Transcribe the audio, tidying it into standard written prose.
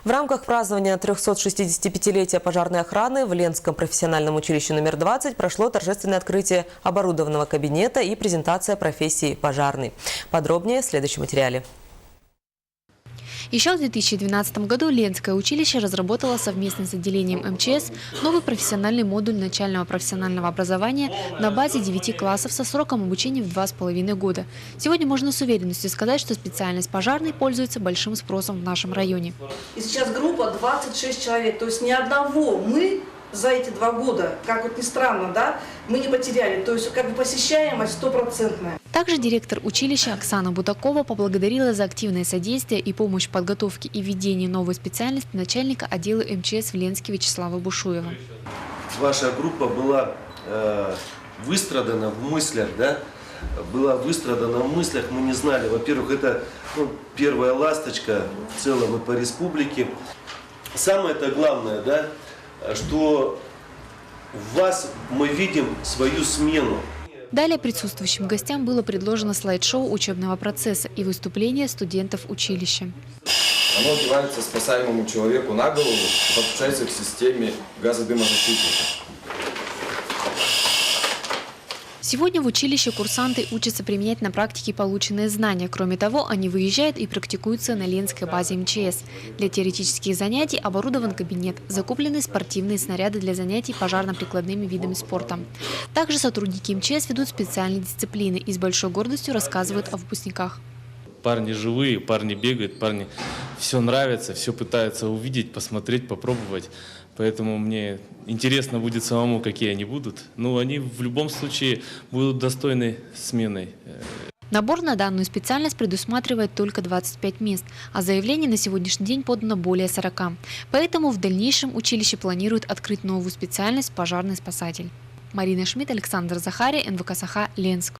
В рамках празднования 365-летия пожарной охраны в Ленском профессиональном училище номер 20 прошло торжественное открытие оборудованного кабинета и презентация профессии пожарный. Подробнее в следующем материале. Еще в 2012 году Ленское училище разработало совместно с отделением МЧС новый профессиональный модуль начального профессионального образования на базе 9 классов со сроком обучения в 2,5 года. Сегодня можно с уверенностью сказать, что специальность пожарный пользуется большим спросом в нашем районе. И сейчас группа 26 человек, то есть ни одного мы за эти 2 года, как вот ни странно, да, мы не потеряли, то есть как бы посещаемость 100%. Также директор училища Оксана Бутакова поблагодарила за активное содействие и помощь в подготовке и введении новой специальности начальника отдела МЧС в Ленске Вячеслава Бушуева. Ваша группа была выстрадана в мыслях, да? Была выстрадана в мыслях, мы не знали. Во-первых, это первая ласточка в целом и по республике. Самое-то главное, да, что в вас мы видим свою смену. Далее присутствующим гостям было предложено слайд-шоу учебного процесса и выступления студентов училища. Оно одевается спасаемому человеку на голову и подключается к системе газодымозащитника. Сегодня в училище курсанты учатся применять на практике полученные знания. Кроме того, они выезжают и практикуются на Ленской базе МЧС. Для теоретических занятий оборудован кабинет, закуплены спортивные снаряды для занятий пожарно-прикладными видами спорта. Также сотрудники МЧС ведут специальные дисциплины и с большой гордостью рассказывают о выпускниках. Парни живые, парни бегают, парни все нравится, все пытаются увидеть, посмотреть, попробовать. Поэтому мне интересно будет самому, какие они будут. Но они в любом случае будут достойной сменой. Набор на данную специальность предусматривает только 25 мест, а заявлений на сегодняшний день подано более 40. Поэтому в дальнейшем училище планирует открыть новую специальность «Пожарный спасатель». Марина Шмидт, Александр Захария, НВК Саха, Ленск.